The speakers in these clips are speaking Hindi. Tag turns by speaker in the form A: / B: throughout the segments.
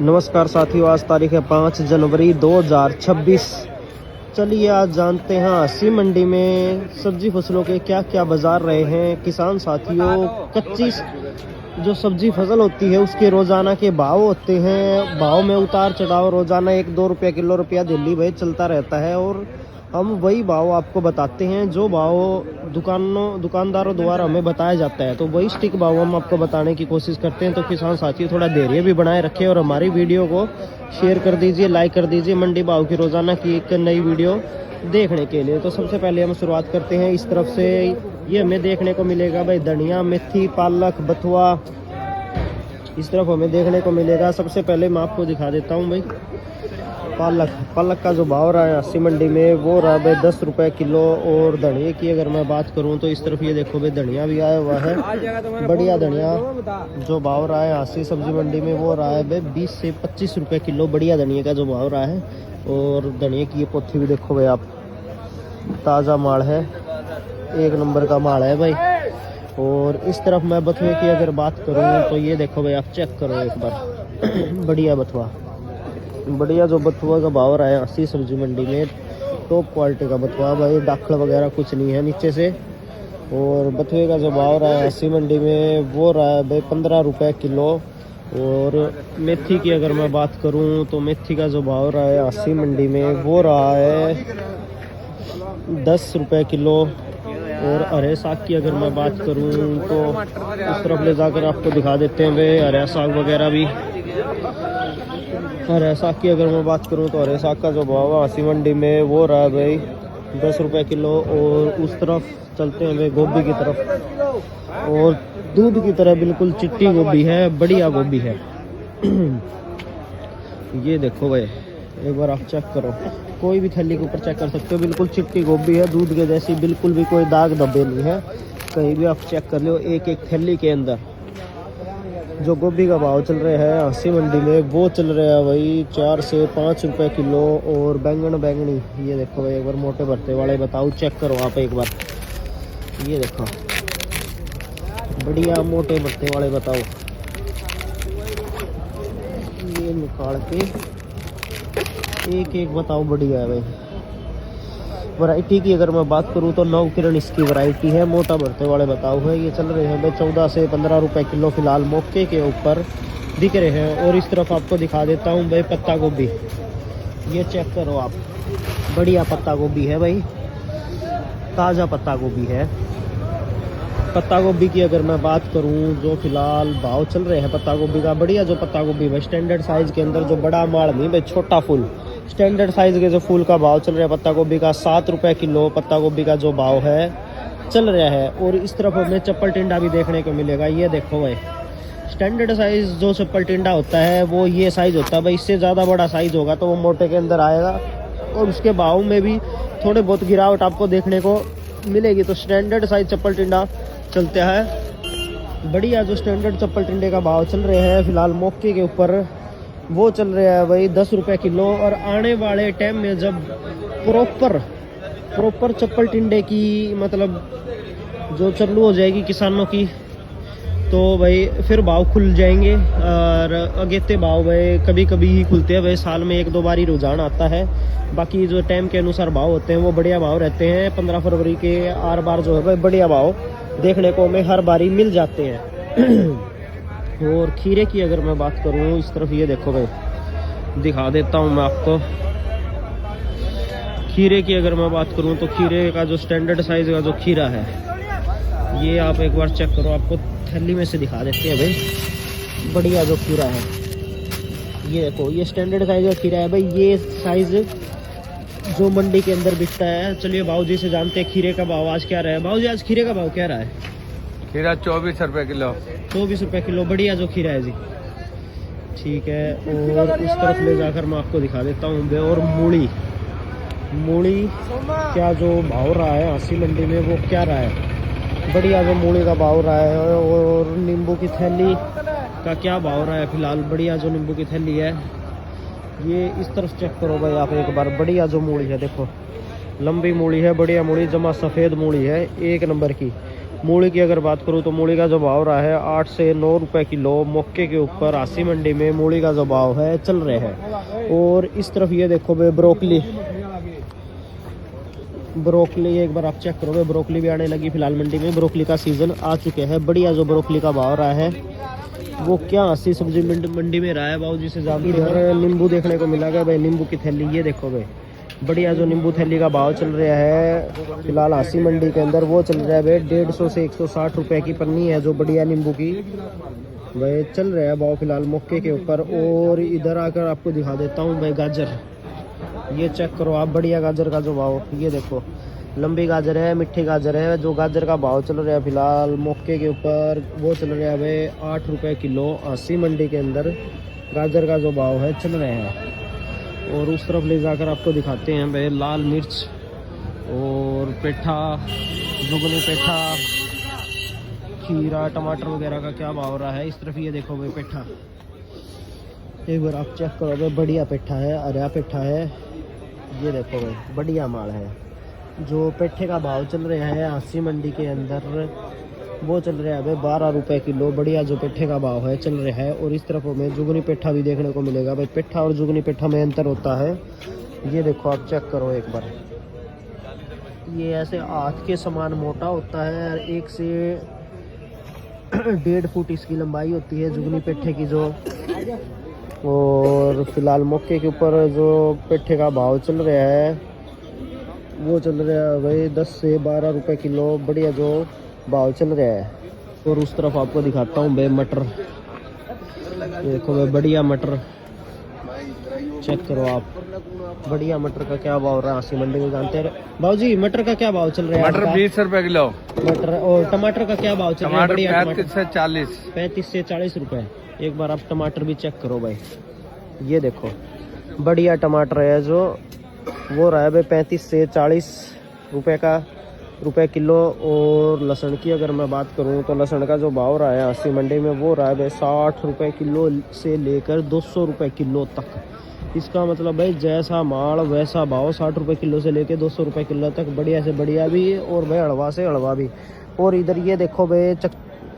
A: नमस्कार साथियों, आज तारीख है 5 जनवरी 2026। चलिए आज जानते हैं अस्सी मंडी में सब्जी फसलों के क्या क्या बाजार रहे हैं। किसान साथियों, कच्ची जो सब्जी फसल होती है उसके रोजाना के भाव होते हैं। भाव में उतार चढ़ाव रोजाना 1-2 रुपया किलो रुपया दिल्ली भाई चलता रहता है और हम वही भाव आपको बताते हैं जो भाव दुकानदारों द्वारा हमें बताया जाता है, तो वही स्टिक भाव हम आपको बताने की कोशिश करते हैं। तो किसान साथियों, थोड़ा धैर्य भी बनाए रखें और हमारी वीडियो को शेयर कर दीजिए, लाइक कर दीजिए मंडी भाव की रोजाना की एक नई वीडियो देखने के लिए। तो सबसे पहले हम शुरुआत करते हैं इस तरफ से। ये हमें देखने को मिलेगा भाई धनिया, मेथी, पालक, बथुआ, इस तरफ हमें देखने को मिलेगा। सबसे पहले मैं आपको दिखा देता हूँ भाई पालक का जो भाव रहा है अस्सी मंडी में वो रहा है 10 रुपये किलो। और धनिया की अगर मैं बात करूं तो इस तरफ ये देखो भाई धनिया भी आया हुआ है। बढ़िया धनिया जो भाव रहा है अस्सी सब्जी मंडी में वो रहा है भाई 20 से 25 रुपये किलो। बढ़िया धनिया का जो भाव रहा है। और धनिया की ये पोथी भी देखो भाई आप, ताज़ा माल है, 1 नंबर का माल है भाई। और इस तरफ मैं बथुए की अगर बात करूँ तो ये देखो भाई आप चेक करो एक बार बढ़िया बथुआ, बढ़िया जो बथुआ का भाव रहा है अस्सी सब्जी मंडी में, टॉप क्वालिटी का बथुआ भाई, दाखल वगैरह कुछ नहीं है नीचे से। और बथुए का जो भाव रहा है अस्सी मंडी में वो रहा है भाई 15 रुपये किलो। और मेथी की अगर मैं बात करूं तो मेथी का जो भाव रहा है अस्सी मंडी में वो रहा है 10 रुपये किलो। और हरे साग की अगर मैं बात करूं तो उस तरफ ले जाकर आपको दिखा देते हैं भाई हरे साग वगैरह भी। हरे साग की अगर मैं बात करूं तो हरे साग का जो भाव है अस्सी मंडी में वो रहा है भाई 10 रुपये किलो। और उस तरफ चलते हैं भाई गोभी की तरफ, और दूध की तरह बिल्कुल चिट्टी गोभी है, बढ़िया गोभी है। ये देखो भाई एक बार आप चेक करो, कोई भी थैली के ऊपर चेक कर सकते हो, बिल्कुल चिट्टी गोभी है, दूध के जैसी, बिल्कुल भी कोई दाग धब्बे नहीं है, कहीं भी आप चेक कर लो। एक एक थैली के अंदर जो गोभी का भाव चल रहा है अस्सी मंडी में वो चल रहा है भाई 4 से 5 रुपये किलो। और बैंगनी ये देखो भाई एक बार मोटे भरते वाले बताओ, चेक करो आप एक बार, ये देखो बढ़िया मोटे भरते वाले बताओ। ये निकाल के एक एक बताओ, बढ़िया है भाई। वैरायटी की अगर मैं बात करूं तो नवकिरण इसकी वैरायटी है, मोटा भरते वाले बताओ है। ये चल रहे हैं भाई 14 से 15 रुपये किलो फिलहाल मौके के ऊपर दिख रहे हैं। और इस तरफ आपको दिखा देता हूं भाई पत्ता गोभी, ये चेक करो आप, बढ़िया पत्ता गोभी है भाई, ताज़ा पत्ता गोभी है। पत्ता गोभी की अगर मैं बात करूं जो फिलहाल भाव चल रहे हैं पत्ता गोभी का, बढ़िया जो पत्ता गोभी भाई स्टैंडर्ड साइज के अंदर, जो बड़ा माल नहीं भाई, छोटा फूल, स्टैंडर्ड साइज के जो फूल का भाव चल रहा है पत्ता गोभी का 7 रुपये किलो पत्ता गोभी का जो भाव है चल रहा है। और इस तरफ हमें चप्पल टिंडा भी देखने को मिलेगा। ये देखो भाई स्टैंडर्ड साइज जो चप्पल टिंडा होता है वो ये साइज होता है भाई, इससे ज़्यादा बड़ा साइज होगा तो वो मोटे के अंदर आएगा और उसके भाव में भी थोड़े बहुत गिरावट आपको देखने को मिलेगी। तो स्टैंडर्ड साइज चप्पल टिंडा चलता है, बढ़िया जो स्टैंडर्ड चप्पल टिंडे का भाव चल रहे हैं फिलहाल मौके के ऊपर वो चल रहा है भाई 10 रुपये किलो। और आने वाले टाइम में जब प्रॉपर चप्पल टिंडे की मतलब जो चालू हो जाएगी किसानों की, तो भाई फिर भाव खुल जाएंगे। और अगेते भाव भाई कभी कभी ही खुलते हैं भाई, साल में 1-2 बार ही रुझान आता है। बाकी जो टाइम के अनुसार भाव होते हैं वो बढ़िया भाव रहते हैं। 15 फरवरी के आर बार जो है भाई बढ़िया भाव देखने को हमें हर बारी मिल जाते हैं। और खीरे की अगर मैं बात करूं इस तरफ ये देखो भाई, दिखा देता हूं मैं आपको। खीरे की अगर मैं बात करूं तो खीरे का जो स्टैंडर्ड साइज का जो खीरा है ये आप एक बार चेक करो, आपको थैली में से दिखा देते हैं भाई, बढ़िया जो खीरा है। ये देखो ये स्टैंडर्ड साइज का खीरा है भाई, ये साइज जो मंडी के अंदर बिकता है। चलिए भाव जी से जानते हैं खीरे का भाव आज क्या रहा है। भाव जी आज खीरे का भाव क्या रहा है?
B: खीरा 24 रुपये किलो।
A: 24 रुपये किलो, बढ़िया जो खीरा है जी, ठीक है। और उस तरफ ले जाकर मैं आपको दिखा देता हूँ। और मूली क्या जो भाव रहा है अस्सी मंडी में वो क्या रहा है, बढ़िया जो मूली का भाव रहा है। और नींबू की थैली का क्या भाव रहा है फिलहाल, बढ़िया जो नींबू की थैली है ये इस तरफ चेक करो भाई आप एक बार, बढ़िया जो मूली है देखो, लंबी मूली है, बढ़िया मूली, जमा सफ़ेद मूली है, 1 नंबर की। मूली की अगर बात करूँ तो मूली का जो भाव रहा है 8 से 9 रुपए किलो। मौके के ऊपर आसी मंडी में मूली का जो भाव है चल रहे हैं। और इस तरफ ये देखो भाई ब्रोकली, ब्रोकली एक बार आप चेक करोगे, ब्रोकली भी आने लगी फिलहाल मंडी में। ब्रोकली का सीजन आ चुके हैं। बढ़िया जो ब्रोकली का भाव रहा है वो क्या 80 सब्जी मंडी में रहा है भाव जी से जानते हैं। इधर नींबू देखने को मिला गया भाई, नींबू की थैली ये देखो भाई, बढ़िया जो नींबू थैली का भाव चल रहा है फिलहाल आसी मंडी के अंदर वो चल रहा है भाई 150 से 160 रुपए की पन्नी है जो बढ़िया नींबू की भाई चल रहा है भाव फिलहाल मौके के ऊपर। और इधर आकर आपको दिखा देता हूँ भाई गाजर, ये चेक करो आप, बढ़िया गाजर का जो भाव ये देखो, लंबी गाजर है, मिट्टी गाजर है। जो गाजर का भाव चल रहा है फिलहाल मौके के ऊपर वो चल रहा है भाई 8 रुपए किलो। आसी मंडी के अंदर गाजर का जो भाव है चल रहे हैं। और उस तरफ ले जाकर आपको दिखाते हैं भाई लाल मिर्च और पेठा, जुगनी पेठा, खीरा, टमाटर वगैरह का क्या भाव रहा है। इस तरफ ये देखो भाई पेठा, एक बार आप चेक करो भाई, बढ़िया पेठा है, अरिया पेठा है, ये देखो भाई बढ़िया माल है। जो पेठे का भाव चल रहा है आसी मंडी के अंदर वो चल रहा है भाई 12 रुपए किलो। बढ़िया जो पेठे का भाव है चल रहा है। और इस तरफ हमें जुगनी पेठा भी देखने को मिलेगा भाई। पेठा और जुगनी पेठा में अंतर होता है, ये देखो आप चेक करो एक बार, ये ऐसे हाथ के समान मोटा होता है, 1 से 1.5 फुट इसकी लंबाई होती है जुगनी पेठे की जो। और फिलहाल मौके के ऊपर जो पेठे का भाव चल रहा है वो चल रहा है भाई 10 से 12 रुपए किलो। बढ़िया जो भाव चल रहा है। और उस तरफ आपको दिखाता हूँ भाई मटर, ये देखो भाई बढ़िया मटर चेक करो आप, बढ़िया मटर का क्या भाव रहा है आसी मंडी में जानते हैं। भाव जी मटर का क्या भाव चल रहा है?
B: मटर 20 रुपए किलो।
A: मटर और टमाटर का क्या भाव चल रहा है? बढ़िया
B: 35 से 40,
A: 35 से 40 रुपए। एक बार आप टमाटर भी चेक करो भाई, ये देखो बढ़िया टमाटर है जो वो रहा है भाई 35 से 40 रुपए किलो। और लहसुन की अगर मैं बात करूं तो लहसुन का जो भाव रहा है आसी मंडी में वो रहा है भाई 60 रुपए किलो से लेकर 200 रुपए किलो तक। इसका मतलब भाई जैसा माल वैसा भाव, 60 रुपए किलो से लेकर 200 रुपए किलो तक, बढ़िया से बढ़िया भी और भाई हड़वा से हड़वा भी। और इधर ये देखो भाई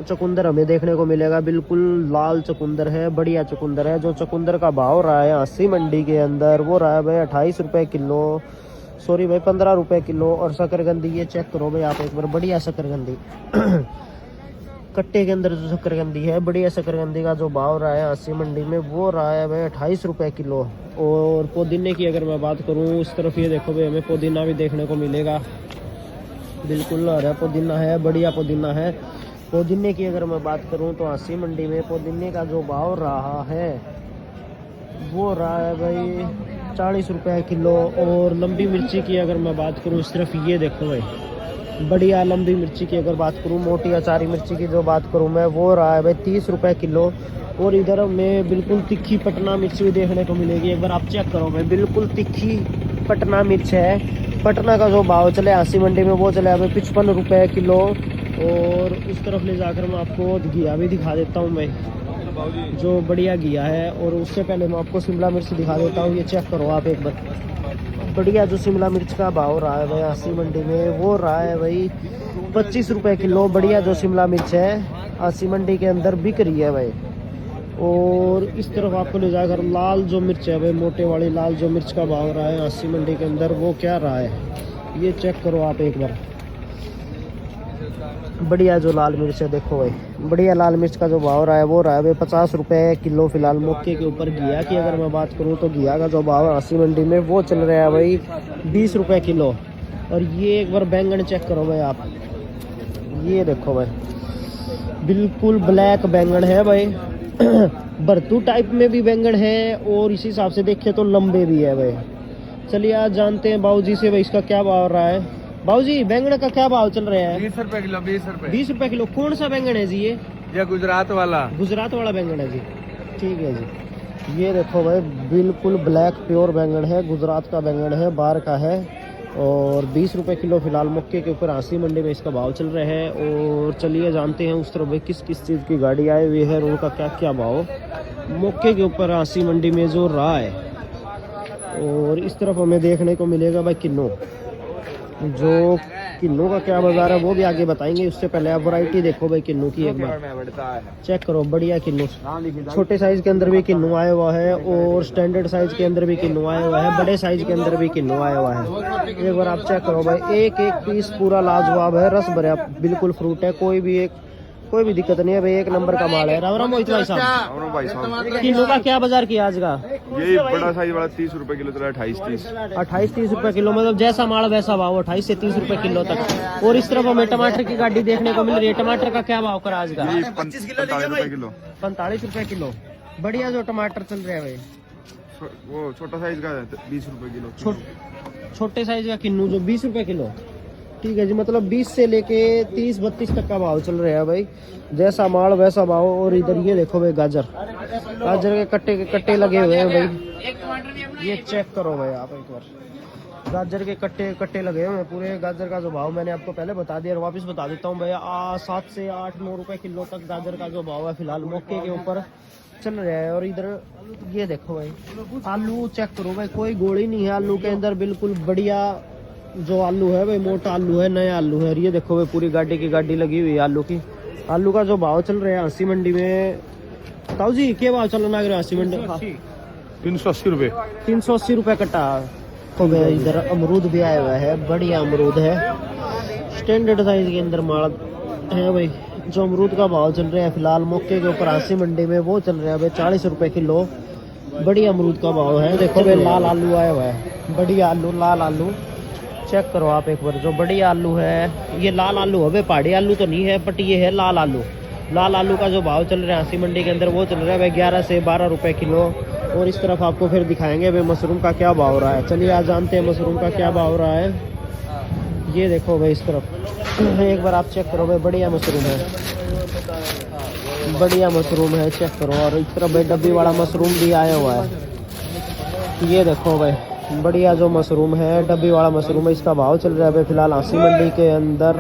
A: चकुंदर हमें देखने को मिलेगा, बिल्कुल लाल चकुंदर है, बढ़िया चकुंदर है। जो चकुंदर का भाव रहा है आसी मंडी के अंदर वो रहा है भाई 28 रुपए किलो, सॉरी भाई 15 रुपए किलो। और शकरकंदी ये चेक करो भाई आप एक बार, बढ़िया शकरकंदी कट्टे के अंदर जो शकरकंदी है, बढ़िया शकरकंदी का जो भाव रहा है आसी मंडी में वो रहा है भाई 28 रुपए किलो। और पुदीने की अगर मैं बात करूँ इस तरफ ये देखो भाई हमें पुदीना भी देखने को मिलेगा, बिल्कुल हरा पुदीना है, बढ़िया पुदीना है। पुदीने की अगर मैं बात करूं तो आसी मंडी में पुदीने का जो भाव रहा है वो रहा है भाई 40 रुपए किलो। और लंबी मिर्ची की अगर मैं बात करूं इस तरफ ये देखो भाई, बढ़िया लंबी मिर्ची की अगर बात करूं, मोटी अचारी मिर्ची की जो बात करूं मैं वो रहा है भाई 30 रुपए किलो। और इधर में बिल्कुल तिखी पटना मिर्च भी देखने को मिलेगी, एक बार आप चेक करो भाई, बिल्कुल तिखी पटना मिर्च है। पटना का जो भाव चले आसी मंडी में वो चले भाई 55 रुपए किलो। और इस तरफ ले जाकर मैं आपको घिया भी दिखा देता हूँ मैं, जो बढ़िया घिया है। और उससे पहले मैं आपको शिमला मिर्च दिखा देता हूँ, ये चेक करो आप एक बार, बढ़िया जो शिमला मिर्च का भाव रहा है भाई आसी मंडी में वो रहा है भाई 25 रुपए किलो। बढ़िया जो शिमला मिर्च है आसी मंडी के अंदर बिक रही है भाई। और इस तरफ आपको ले जाकर लाल जो मिर्च है भाई, मोटे वाली लाल जो मिर्च का भाव रहा है आसी मंडी के अंदर वो क्या रहा है, ये चेक करो आप एक बार, बढ़िया जो लाल मिर्च है देखो भाई, बढ़िया लाल मिर्च का जो भाव रहा है वो रहा है भाई 50 रुपए किलो फिलहाल मौके के ऊपर। घिया की अगर मैं बात करूं तो घिया का जो भाव है आसी मंडी में वो चल रहा है भाई 20 रुपए किलो। और ये एक बार बैंगन चेक करो भाई आप, ये देखो भाई बिल्कुल ब्लैक बैंगन है भाई भरतू टाइप में भी बैंगन है और इसी हिसाब से देखे तो लंबे भी है भाई। चलिए आज जानते हैं बाबूजी से भाई इसका क्या भाव रहा है। बाबूजी बैंगन का क्या भाव चल रहा है?
B: 20 रुपए किलो।
A: 20 रुपए किलो। कौन सा बैंगन है जी ये
B: गुजरात वाला।
A: गुजरात वाला बैंगन है जी, ठीक है जी। ये देखो भाई बिल्कुल ब्लैक प्योर बैंगन है, गुजरात का बैंगन है, बाहर का है। और 20 रुपए किलो फिलहाल मक्के के ऊपर आसी मंडी में इसका भाव चल रहा है। और चलिए जानते हैं उस तरफ भाई किस किस चीज़ की गाड़ी आई हुई है और उनका क्या क्या भाव मक्के के ऊपर आसी मंडी में जो रहा है। और इस तरफ हमें देखने को मिलेगा भाई किलो, जो किन्नू का क्या बाजार है वो भी आगे बताएंगे। उससे पहले आप वैरायटी देखो भाई किन्नू की एक बार चेक करो। बढ़िया किन्नू, छोटे साइज के अंदर भी किन्नू आया हुआ है और स्टैंडर्ड साइज के अंदर भी किन्नू आया हुआ है, बड़े साइज के अंदर भी किन्नू आया हुआ है। एक बार आप चेक करो भाई, एक एक पीस पूरा लाजवाब है, रस भरा बिल्कुल फ्रूट है, कोई भी दिक्कत नहीं है भाई, एक नंबर का माल है। राम राम मोहित भाई साहब, किलो का क्या बाजार किया आज का?
B: यही बड़ा साइज वाला 30 रुपए किलो,
A: 28-30 रुपए किलो, मतलब जैसा माल वैसा भाव, 28 से 30 रुपए किलो तक। और इस तरफ हमें टमाटर की गाड़ी देखने को मिल रही है। टमाटर का क्या भाव करा आज का?
B: 45 रुपए किलो।
A: 45 रुपए किलो। बढ़िया जो टमाटर चल रहे हैं भाई,
B: वो छोटा साइज का 20 रुपए किलो।
A: छोटे साइज का किन्नू जो 20 रुपए किलो, ठीक है जी। मतलब 20 से लेके 30-32 तक का भाव चल रहा है भाई, जैसा माल वैसा भाव। और इधर ये देखो भाई गाजर के कट्टे लगे हुए हैं भाई, ये चेक करो भाई आप एक बार। गाजर के कट्टे लगे हुए हैं पूरे। गाजर का जो भाव मैंने आपको पहले बता दिया और वापस बता देता हूँ भैया, 7 से 8-9 रुपए किलो तक गाजर का जो भाव है फिलहाल मौके के ऊपर चल रहा है। और इधर ये देखो भाई, आलू चेक करो भाई, कोई गोली नहीं है आलू के अंदर, बिल्कुल बढ़िया जो आलू है भाई, मोटा आलू है, नया आलू है। ये देखो भाई, पूरी गाड़ी की गाड़ी लगी हुई है आलू की। आलू का जो भाव चल रहा है हंसी मंडी में, ताऊ जी क्या भाव चल रहा है हंसी मंडी?
B: 380 रुपए।
A: 380 रुपए कट्टा हो गया। इधर अमरूद भी आया हुआ है, बढ़िया अमरूद है, स्टैंडर्ड साइज के अंदर माल है भाई। जो अमरूद का भाव चल रहा है फिलहाल मौके के ऊपर हंसी मंडी में, वो चल रहा है भाई 40 रुपए किलो। बढ़िया अमरूद का भाव है। देखो भाई लाल आलू आया हुआ है, बढ़िया आलू, लाल आलू चेक करो आप एक बार। जो बढ़िया आलू है, ये लाल आलू है भाई, पहाड़ी आलू तो नहीं है, बट ये है लाल आलू। लाल आलू का जो भाव चल रहा है हंसी मंडी के अंदर, वो चल रहा है भाई 11 से 12 रुपए किलो। और इस तरफ आपको फिर दिखाएंगे भाई मशरूम का क्या भाव रहा है। चलिए आज जानते हैं मशरूम का क्या भाव रहा है। ये देखो भाई इस तरफ एक बार आप चेक करो भाई, बढ़िया मशरूम है, बढ़िया मशरूम है, चेक करो। और इस तरफ भाई डब्बी वाला मशरूम भी आया हुआ है। ये देखो भाई बढ़िया जो मशरूम है, डब्बी वाला मशरूम है, इसका भाव चल रहा है भाई फिलहाल हंसी मंडी के अंदर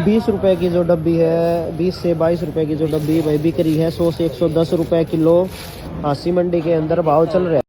A: 20 रुपए की जो डब्बी है, 20 से 22 रुपए की जो डब्बी भाई बिक रही है। 100 से 110 रुपए किलो हंसी मंडी के अंदर भाव चल रहा है।